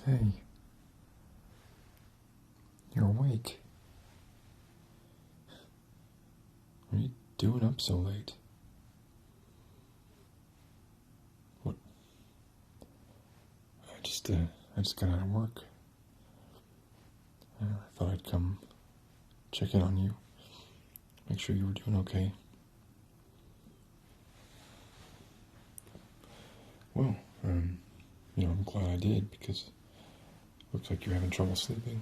Hey, you're awake. What are you doing up so late? What? I just got out of work. I thought I'd come check in on you, make sure you were doing okay. Well, I'm glad I did because it looks like you're having trouble sleeping.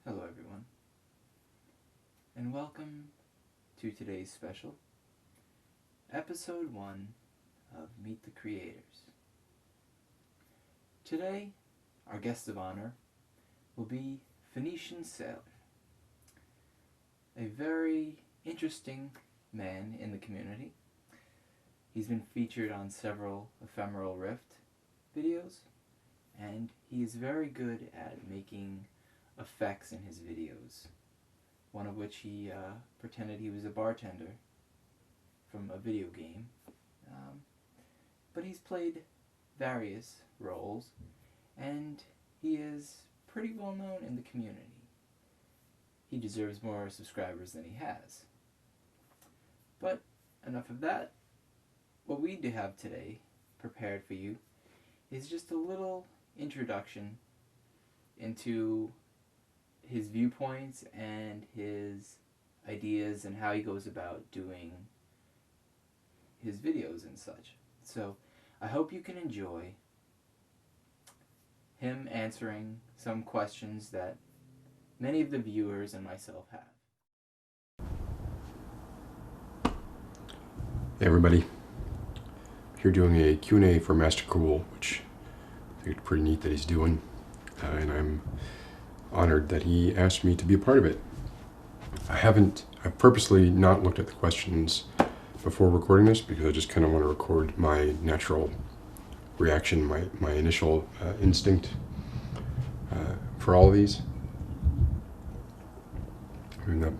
Hello everyone, and welcome to today's special, episode 1 of Meet the Creators. Today, our guest of honor will be Pheonician Sailor, a very interesting man in the community. He's been featured on several Ephemeral Rift videos, and he is very good at making effects in his videos, one of which he pretended he was a bartender from a video game, but he's played various roles, and he is pretty well known in the community. He deserves more subscribers than he has. But enough of that. What we do have today prepared for you is just a little introduction into his viewpoints and his ideas and how he goes about doing his videos and such. So I hope you can enjoy him answering some questions that many of the viewers and myself have. Hey everybody, here doing a Q&A for Master Cool, which I think it's pretty neat that he's doing, and I'm honored that he asked me to be a part of it. I've purposely not looked at the questions before recording this because I just kind of want to record my natural reaction, my initial instinct for all of these. I mean,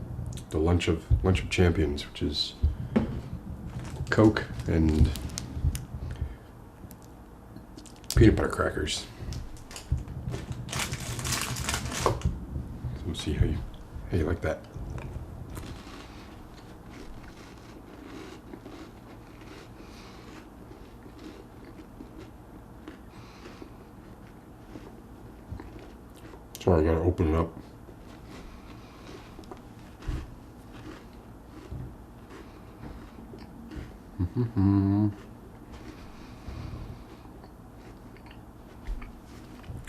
the lunch of champions, which is Coke and peanut butter crackers. So we'll see how you like that. Sorry, I gotta open it up.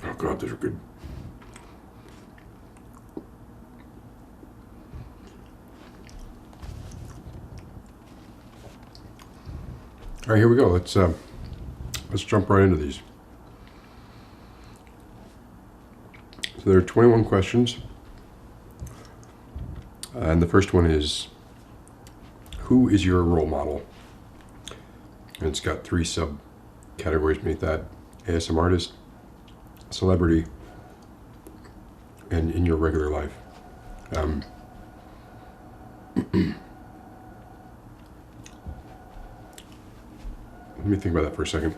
Oh God, those are good. All right, here we go. Let's jump right into these. So there are 21 questions, and the first one is, who is your role model? And it's got 3 subcategories beneath that: ASM artist, celebrity, and in your regular life. Let me think about that for a second.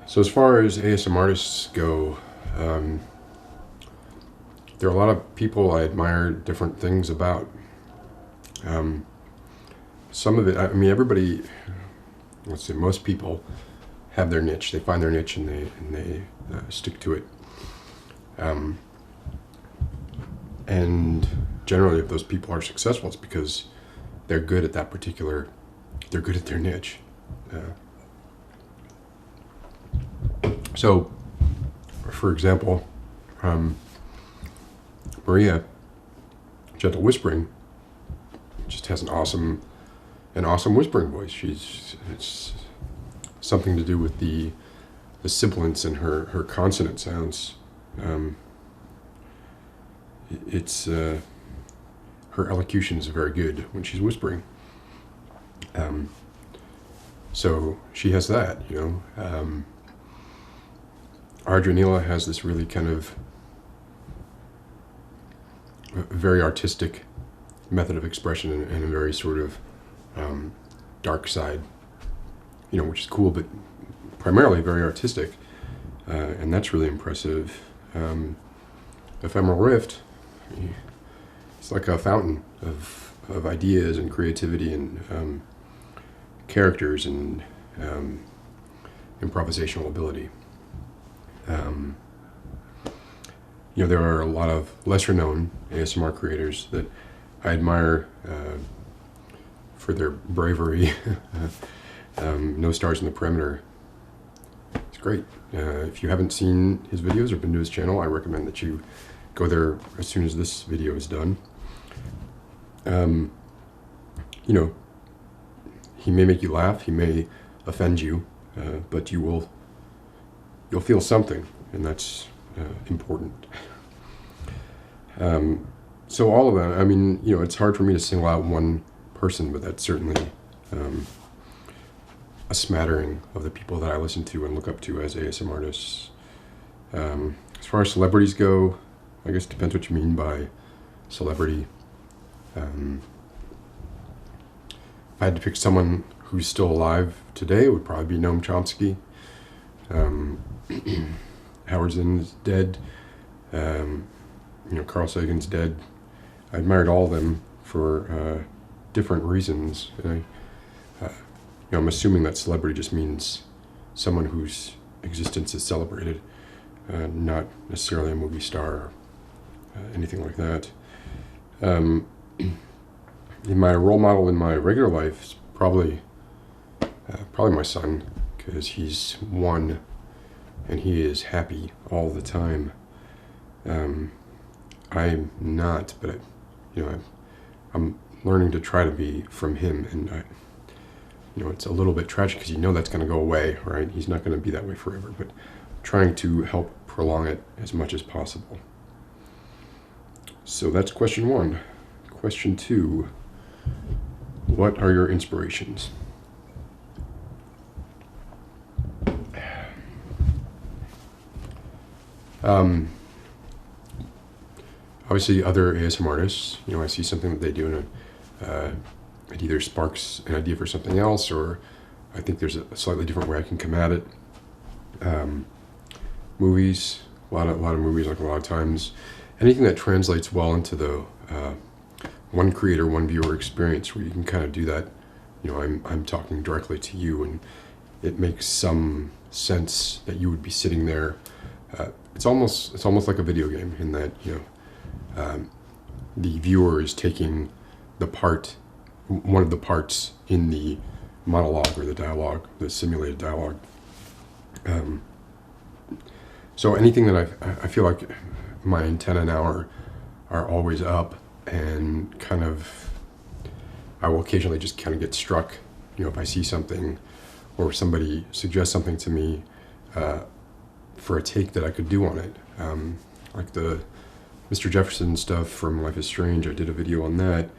So as far as ASM artists go, there are a lot of people I admire different things about. Some of it, I mean, everybody, let's say most people have their niche. They find their niche and they stick to it. And generally, if those people are successful, it's because they're good at that particular, they're good at their niche. So, for example, Maria, Gentle Whispering, just has an awesome whispering voice. It's something to do with the sibilance in her consonant sounds. Her elocution is very good when she's whispering. So she has that, you know. Ardranila has this really kind of very artistic method of expression and a very sort of dark side, you know, which is cool, but primarily very artistic, and that's really impressive. Ephemeral Rift, it's like a fountain of ideas and creativity and characters and improvisational ability. You know, there are a lot of lesser known ASMR creators that I admire for their bravery. No Stars in the Perimeter. It's great. If you haven't seen his videos or been to his channel, I recommend that you go there as soon as this video is done. You know, he may make you laugh, he may offend you, but you'll feel something, and that's important. So all of that, I mean, you know, it's hard for me to single out one person, but that's certainly a smattering of the people that I listen to and look up to as ASM artists. As far as celebrities go, I guess it depends what you mean by celebrity. If I had to pick someone who's still alive today, it would probably be Noam Chomsky. Howard Zinn's dead. You know, Carl Sagan's dead. I admired all of them for different reasons. And you know, I'm assuming that celebrity just means someone whose existence is celebrated, not necessarily a movie star or anything like that. In my role model in my regular life is probably my son, because he's 1 and he is happy all the time. I'm not, but you know, I'm learning to try to be from him, and you know, it's a little bit tragic because you know that's going to go away, right? He's not going to be that way forever, but trying to help prolong it as much as possible. So that's question 1. Question 2, what are your inspirations? Obviously other ASM artists, you know, I see something that they do and it either sparks an idea for something else, or I think there's a slightly different way I can come at it. Movies, a lot of movies, like a lot of times, anything that translates well into the one creator, one viewer experience, where you can kind of do that. You know, I'm talking directly to you, and it makes some sense that you would be sitting there it's almost like a video game in that, the viewer is taking one of the parts in the monologue or the dialogue, the simulated dialogue. So anything that I feel like my antenna now are always up, and kind of, I will occasionally just kind of get struck, if I see something or somebody suggests something to me for a take that I could do on it. Like the Mr. Jefferson stuff from Life is Strange, I did a video on that,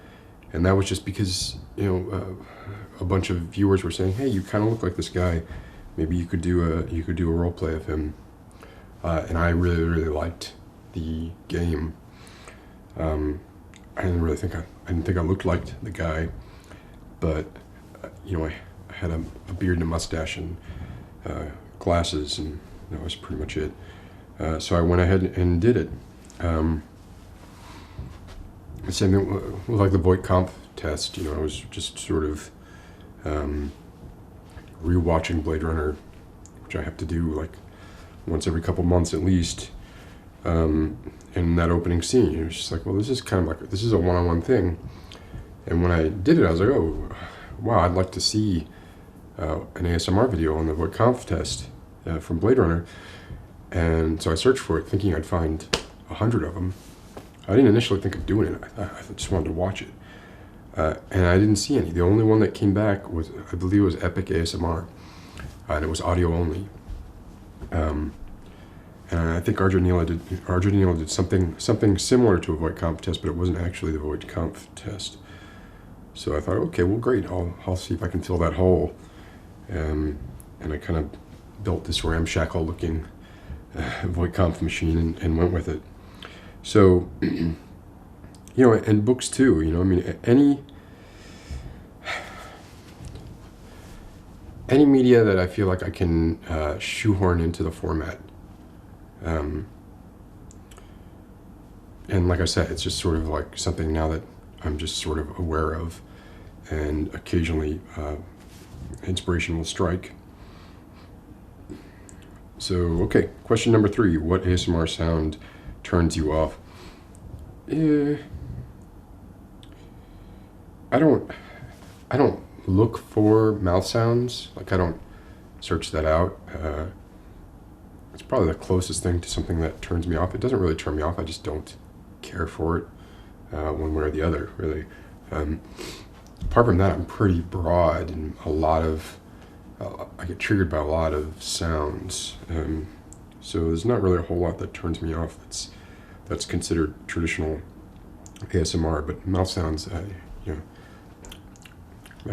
and that was just because, a bunch of viewers were saying, hey, you kind of look like this guy, maybe you could do a role play of him. And I really, really liked the game. I didn't think I looked like the guy, but I had a beard and a mustache and glasses, and that was pretty much it. So I went ahead and did it. Same thing with like the Voight-Kampff test. I was just sort of rewatching Blade Runner, which I have to do like once every couple months at least. In that opening scene, it was just like, well, this is kind of like, this is a one-on-one thing. And when I did it, I was like, oh, wow, I'd like to see an ASMR video on the Voight-Kampff test from Blade Runner. And so I searched for it, thinking I'd find 100 of them. I didn't initially think of doing it. I just wanted to watch it. And I didn't see any. The only one that came back was, I believe it was Epic ASMR. And it was audio only. And I think Arjanila did something similar to a Voight-Kampff test, but it wasn't actually the Voight-Kampff test. So I thought, okay, well, great. I'll see if I can fill that hole. And I kind of built this ramshackle-looking Voight-Kampff machine and went with it. So, and books too. Any media that I feel like I can shoehorn into the format. And like I said, it's just sort of like something now that I'm just sort of aware of, and occasionally inspiration will strike. So, okay, question number 3. What ASMR sound turns you off? I don't look for mouth sounds. Like, I don't search that out. It's probably the closest thing to something that turns me off. It doesn't really turn me off. I just don't care for it one way or the other, really. Apart from that, I'm pretty broad, and I get triggered by a lot of sounds. So there's not really a whole lot that turns me off that's considered traditional ASMR, but mouth sounds, that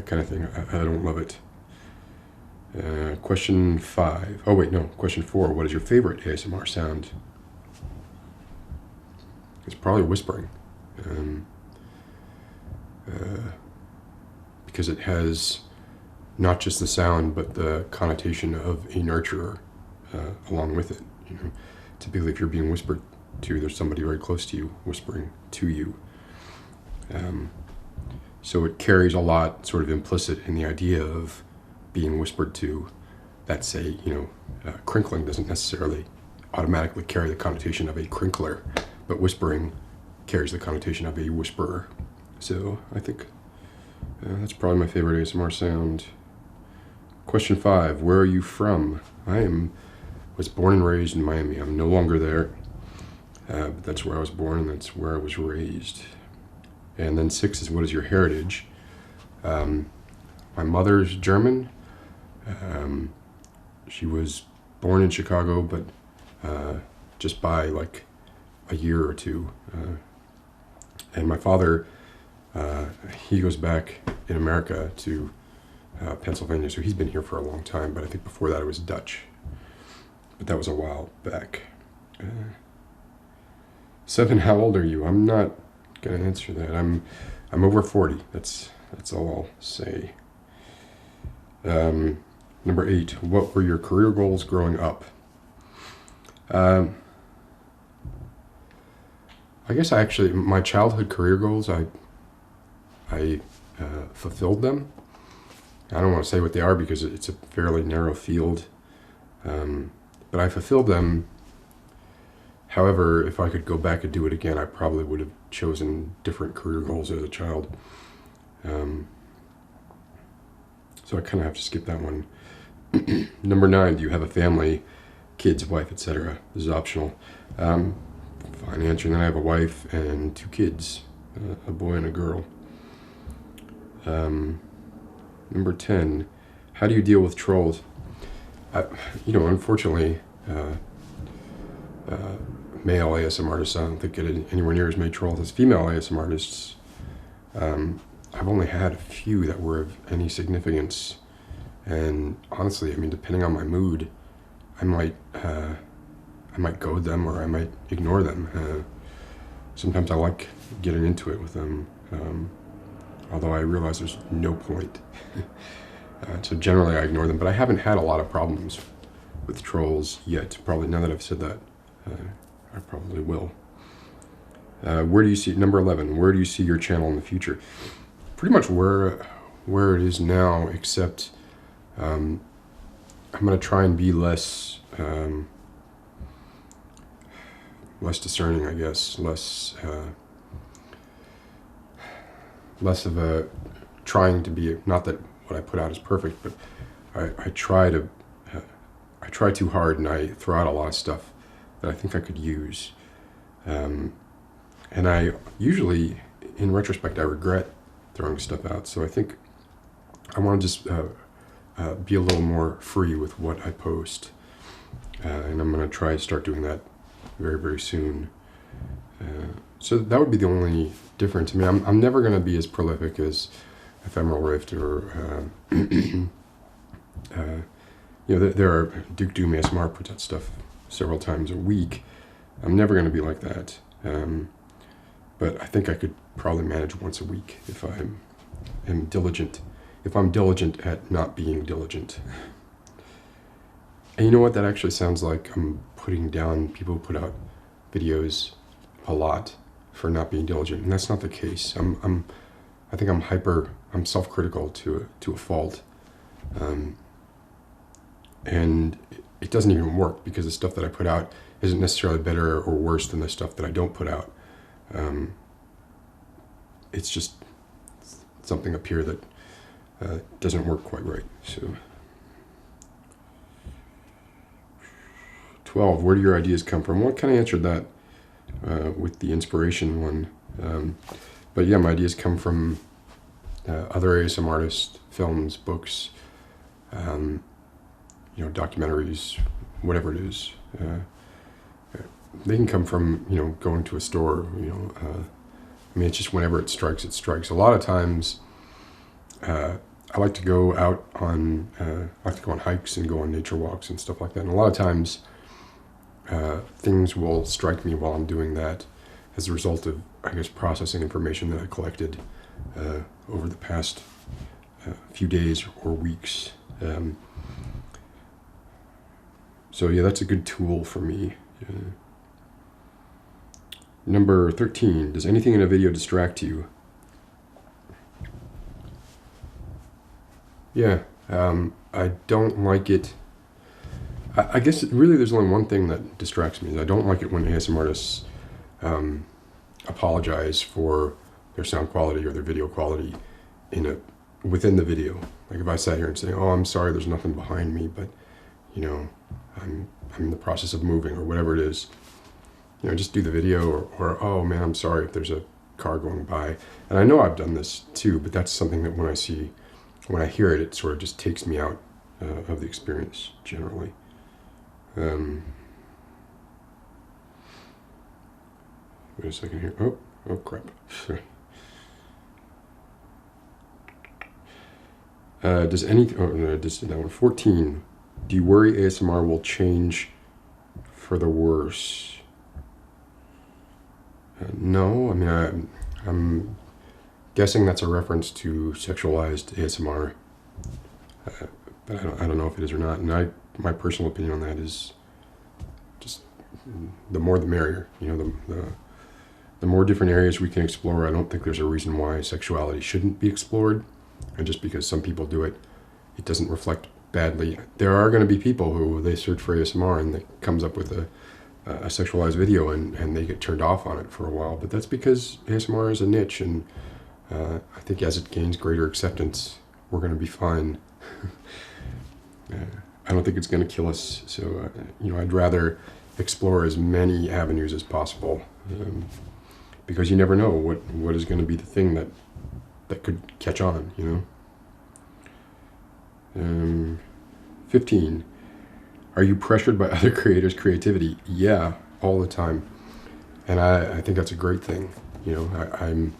kind of thing, I don't love it. Question 5. Oh wait, no. Question 4. What is your favorite ASMR sound? It's probably whispering, because it has not just the sound, but the connotation of a nurturer along with it. Typically, if you're being whispered to, there's somebody very close to you whispering to you. So it carries a lot sort of implicit in the idea of being whispered to. That say, crinkling doesn't necessarily automatically carry the connotation of a crinkler, but whispering carries the connotation of a whisperer. So I think that's probably my favorite ASMR sound. Question 5. Where are you from? Was born and raised in Miami. I'm no longer there. But that's where I was born, and that's where I was raised. And then 6 is, what is your heritage? My mother's German. She was born in Chicago, but just by like a year or two. And my father, he goes back in America to Pennsylvania, so he's been here for a long time, but I think before that it was Dutch. But that was a while back. 7, how old are you? I'm not gonna answer that. I'm over 40. That's all I'll say. Number 8, what were your career goals growing up? I guess my childhood career goals, I fulfilled them. I don't want to say what they are because it's a fairly narrow field, but I fulfilled them However, if I could go back and do it again, I probably would have chosen different career goals as a child. So I kind of have to skip that one. Number 9, do you have a family, kids, wife, etc.? This is optional. Fine answer. And then I have a wife and 2 kids, a boy and a girl. Number 10, how do you deal with trolls? Unfortunately, male ASM artists, I don't think get anywhere near as many trolls as female ASM artists. I've only had a few that were of any significance, and honestly, I mean, depending on my mood, I might goad them or I might ignore them. Sometimes I like getting into it with them, although I realize there's no point. So generally I ignore them, but I haven't had a lot of problems with trolls yet. Probably now that I've said that, I probably will. Where do you see, number 11, where do you see your channel in the future? Pretty much where it is now, except I'm going to try and be less discerning, I guess, less of a trying to be, not that what I put out is perfect, but I try too hard, and I throw out a lot of stuff that I think I could use. And I usually, in retrospect, I regret throwing stuff out. So I think I want to just be a little more free with what I post. And I'm going to try to start doing that very, very soon. So that would be the only difference. I mean, I'm never going to be as prolific as Ephemeral Rift or, there are Duke Doom ASMR puts out stuff several times a week. I'm never going to be like that. But I think I could probably manage once a week if I'm diligent. If I'm diligent at not being diligent. And you know what? That actually sounds like I'm putting down people who put out videos a lot for not being diligent, and that's not the case. I think I'm self-critical to a fault, and it doesn't even work because the stuff that I put out isn't necessarily better or worse than the stuff that I don't put out. It's just something up here that doesn't work quite right. So 12, where do your ideas come from? Well, I kind of answered that with the inspiration one. But yeah, my ideas come from other ASM artists, films, books, documentaries, whatever it is. They can come from, going to a store, I mean, it's just whenever it strikes, it strikes. A lot of times, I like to go out on, hikes and go on nature walks and stuff like that. And a lot of times, things will strike me while I'm doing that as a result of, I guess, processing information that I collected over the past few days or weeks. So yeah, that's a good tool for me. Number 13, does anything in a video distract you? Yeah, I don't like it. I guess really there's only one thing that distracts me. I don't like it when ASM artists apologize for their sound quality or their video quality within the video. Like if I sat here and say, "Oh, I'm sorry, there's nothing behind me, but I'm in the process of moving," or whatever it is. Just do the video, or "Oh man, I'm sorry if there's a car going by." And I know I've done this too, but that's something that when I hear it, it sort of just takes me out of the experience generally. Wait a second here. Oh crap. Sorry. Does anything? Oh no, I just did that one. 14. Do you worry ASMR will change for the worse? No, I mean I'm guessing that's a reference to sexualized ASMR, but I don't know if it is or not. And my personal opinion on that is just the more the merrier. The more different areas we can explore. I don't think there's a reason why sexuality shouldn't be explored, and just because some people do it, it doesn't reflect badly. There are going to be people who they search for ASMR and it comes up with a a sexualized video and they get turned off on it for a while. But that's because ASMR is a niche, and I think as it gains greater acceptance, we're going to be fine. I don't think it's going to kill us. So, I'd rather explore as many avenues as possible, because you never know what is going to be the thing that could catch on, 15. Are you pressured by other creators' creativity? Yeah, all the time. And I think that's a great thing. I'm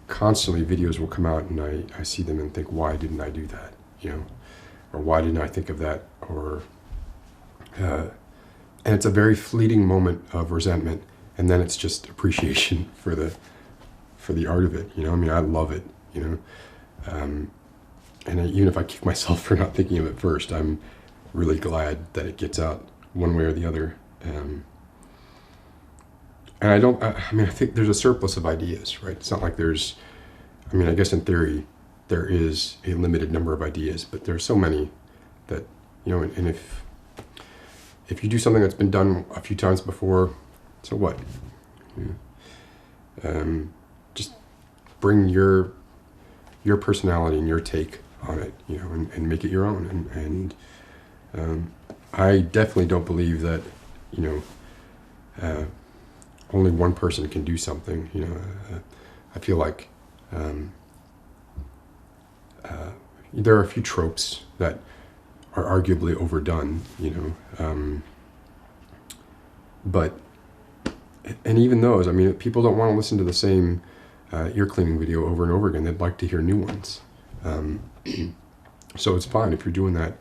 constantly, videos will come out and I see them and think, why didn't I do that? Or why didn't I think of that? Or, and it's a very fleeting moment of resentment. And then it's just appreciation for the art of it. I love it, and even if I kick myself for not thinking of it first, I'm really glad that it gets out one way or the other. And I think there's a surplus of ideas, right? It's not like there's, I guess in theory, there is a limited number of ideas, but there's so many that, and if you do something that's been done a few times before, so what? Just bring your personality and your take on it, and make it your own. And I definitely don't believe that, only one person can do something. I feel like there are a few tropes that are arguably overdone, but, and even those, people don't want to listen to the same ear cleaning video over and over again. They'd like to hear new ones. So it's fine if you're doing that.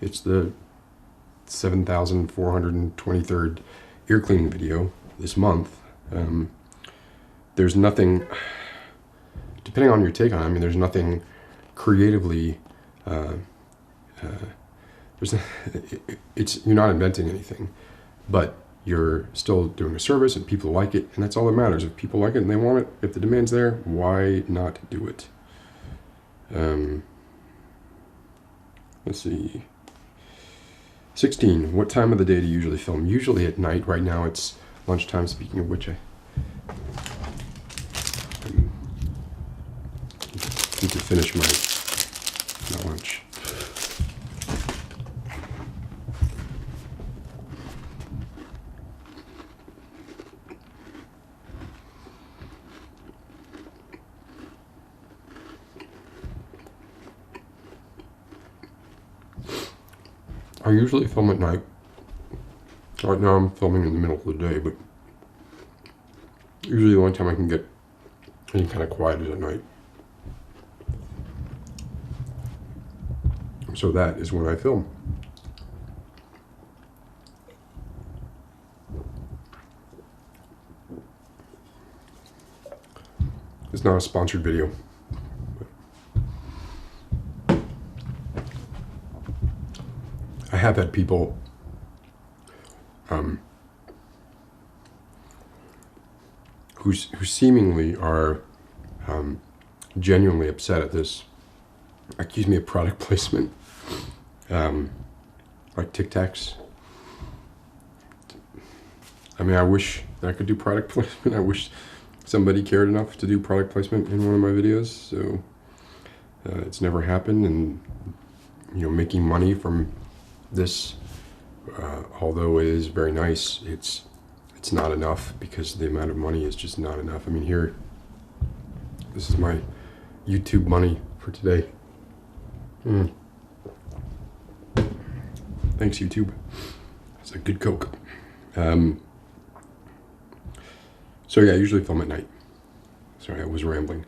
It's the 7,423rd ear cleaning video this month. There's nothing, depending on your take on it, there's nothing creatively, you're not inventing anything, but you're still doing a service and people like it, and that's all that matters. If people like it and they want it, if the demand's there, why not do it? Let's see. 16. What time of the day do you usually film? Usually at night. Right now it's lunchtime, speaking of which I need to finish my lunch. I usually film at night. Right now I'm filming in the middle of the day, but usually the only time I can get any kind of quiet is at night. So that is when I film. It's not a sponsored video. I have had people who seemingly are genuinely upset at this, accuse me of product placement, like Tic Tacs. I wish I could do product placement. I wish somebody cared enough to do product placement in one of my videos. So it's never happened, and making money from this, although it is very nice, it's not enough, because the amount of money is just not enough. Here, this is my YouTube money for today. Thanks, YouTube. It's a good Coke. So yeah, I usually film at night. Sorry, I was rambling.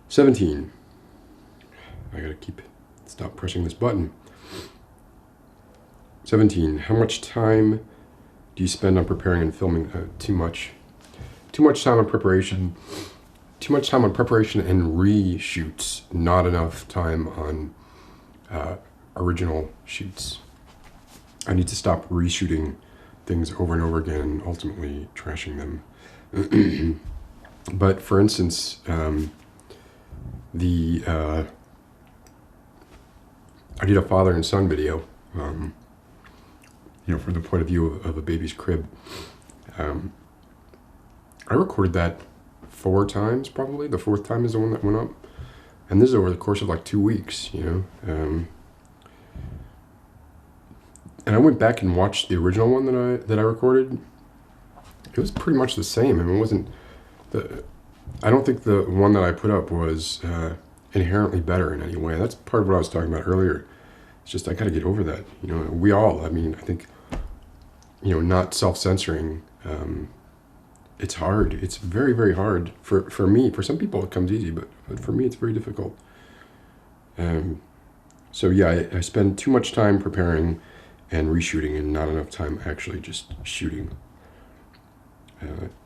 17. I gotta stop pressing this button. 17. How much time do you spend on preparing and filming? Too much. Too much time on preparation. Too much time on preparation and reshoots. Not enough time on original shoots. I need to stop reshooting things over and over again and ultimately trashing them. But for instance, I did a father and son video. from the point of view of a baby's crib. I recorded that 4 times probably. The 4th time is the one that went up. And this is over the course of like 2 weeks, And I went back and watched the original one that I recorded. It was pretty much the same. I mean, it wasn't I don't think the one that I put up was inherently better in any way. That's part of what I was talking about earlier. It's just I got to get over that. We all. I mean, I think not self-censoring. It's hard. It's very, very hard for me. For some people, it comes easy, but for me, it's very difficult. So yeah, I spend too much time preparing and reshooting, and not enough time actually just shooting.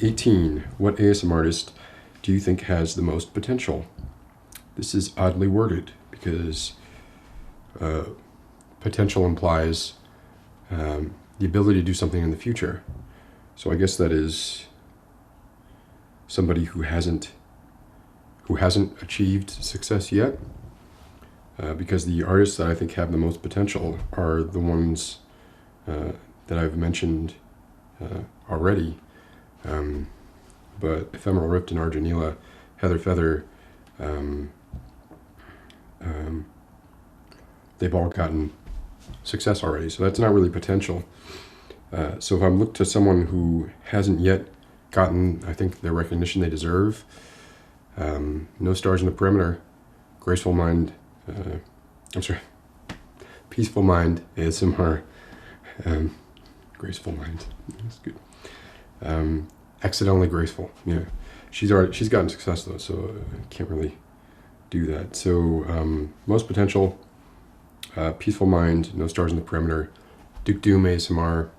18. What ASM artist do you think has the most potential? This is oddly worded because potential implies the ability to do something in the future. So I guess that is somebody who hasn't achieved success yet, because the artists that I think have the most potential are the ones that I've mentioned already. But Ephemeral Rift and Arginila, Heather Feather, they've all gotten success already, so that's not really potential. So if I'm looking to someone who hasn't yet gotten, I think, the recognition they deserve, No Stars in the Perimeter, Graceful Mind, Peaceful Mind, ASMR, Graceful Mind, that's good. Accidentally Graceful, yeah. She's gotten success though, so I can't really do that. So most potential, Peaceful Mind, No Stars in the Perimeter, Duke Doom ASMR.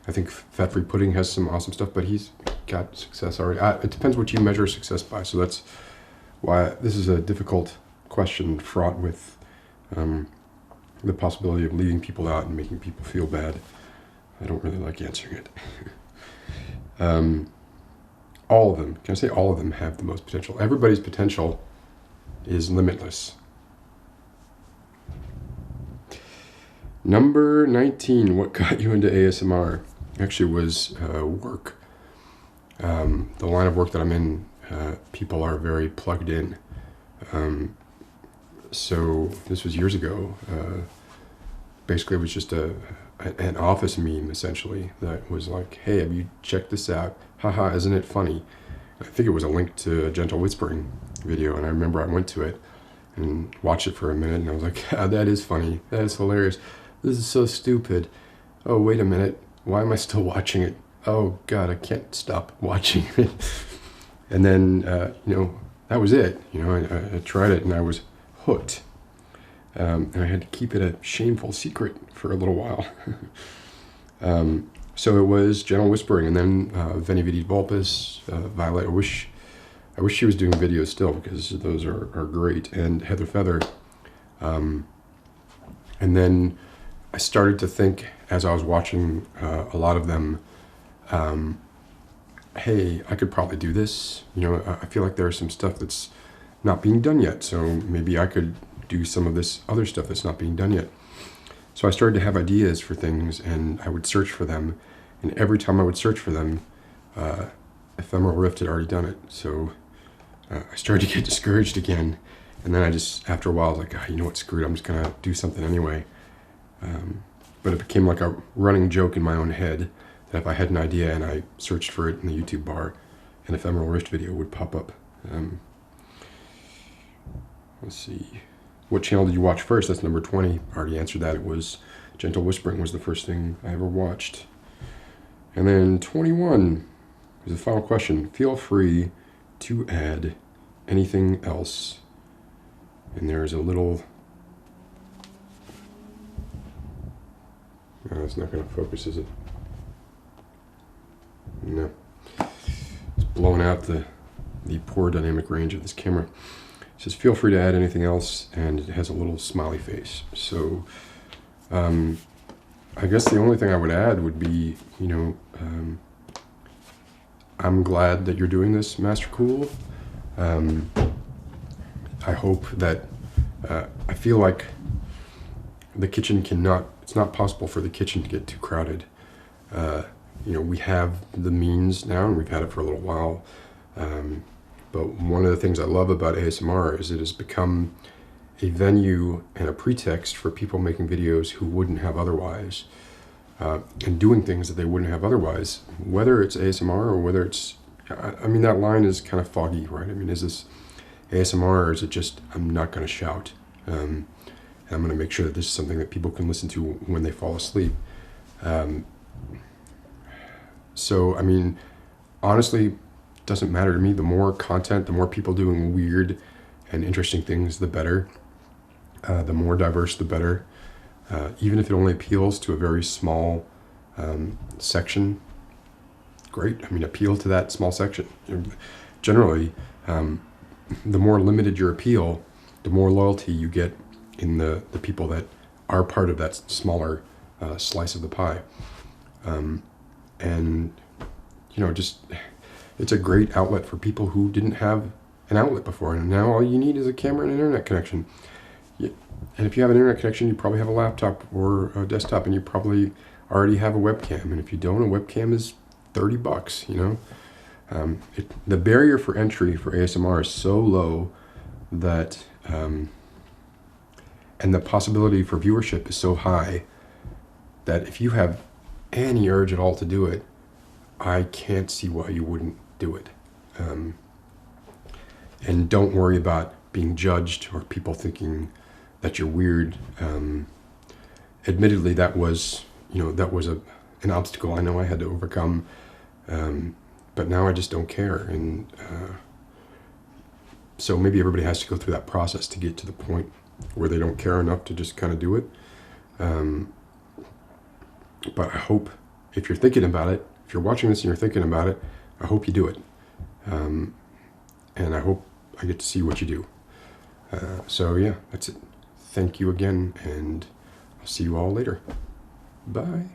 I think Fat Free Pudding has some awesome stuff, but he's got success already. It depends what you measure success by, so that's why this is a difficult question, fraught with the possibility of leaving people out and making people feel bad. I don't really like answering it. All of them, can I say all of them have the most potential? Everybody's potential is limitless. Number 19, what got you into ASMR? Actually was work. The line of work that I'm in, people are very plugged in. So this was years ago. Basically, it was just an office meme, essentially, that was like, hey, have you checked this out? Haha, isn't it funny? I think it was a link to a Gentle Whispering video, and I remember I went to it and watched it for a minute, and I was like, ah, that is funny. That is hilarious. This is so stupid. Oh, wait a minute. Why am I still watching it? Oh, God, I can't stop watching it. And then, that was it. I tried it, and I was hooked. And I had to keep it a shameful secret for a little while. So it was Gentle Whispering, and then Veni Vidi Vulpes, Violet. I wish she was doing videos still, because those are great. And Heather Feather. And then I started to think, as I was watching a lot of them, hey, I could probably do this. I feel like there's some stuff that's not being done yet, so maybe I could do some of this other stuff that's not being done yet. So I started to have ideas for things, and I would search for them, and every time I would search for them, Ephemeral Rift had already done it. So I started to get discouraged again, and then I just, after a while, I was like, you know what, screw it, I'm just gonna do something anyway. But it became like a running joke in my own head that if I had an idea and I searched for it in the YouTube bar, an Ephemeral Rift video would pop up. Let's see. What channel did you watch first? That's number 20. I already answered that. It was Gentle Whispering was the first thing I ever watched. And then 21 is the final question. Feel free to add anything else. And there's a little... Oh, it's not going to focus, is it? No. It's blowing out the poor dynamic range of this camera. It says, feel free to add anything else, and it has a little smiley face. So, I guess the only thing I would add would be, I'm glad that you're doing this, Master Cool. I hope that, I feel like the kitchen it's not possible for the kitchen to get too crowded. We have the means now, and we've had it for a little while. But one of the things I love about ASMR is it has become a venue and a pretext for people making videos who wouldn't have otherwise, and doing things that they wouldn't have otherwise, whether it's ASMR or whether it's, I mean, that line is kind of foggy, right? I mean, is this ASMR or is it just, I'm not going to shout? And I'm going to make sure that this is something that people can listen to when they fall asleep. So, I mean, honestly, it doesn't matter to me. The more content, the more people doing weird and interesting things, the better. The more diverse, the better. Even if it only appeals to a very small section, great. I mean, appeal to that small section. Generally, the more limited your appeal, the more loyalty you get in the people that are part of that smaller slice of the pie. And, just, it's a great outlet for people who didn't have an outlet before. And now all you need is a camera and an internet connection. And if you have an internet connection, you probably have a laptop or a desktop, and you probably already have a webcam. And if you don't, a webcam is $30, the barrier for entry for ASMR is so low that, and the possibility for viewership is so high that if you have any urge at all to do it, I can't see why you wouldn't do it. And don't worry about being judged or people thinking that you're weird. Admittedly, that was an obstacle I know I had to overcome. But now I just don't care. And so maybe everybody has to go through that process to get to the point where they don't care enough to just kind of do it. But I hope, if you're thinking about it, if you're watching this and you're thinking about it, I hope you do it. And I hope I get to see what you do. So yeah, that's it. Thank you again, and I'll see you all later. Bye.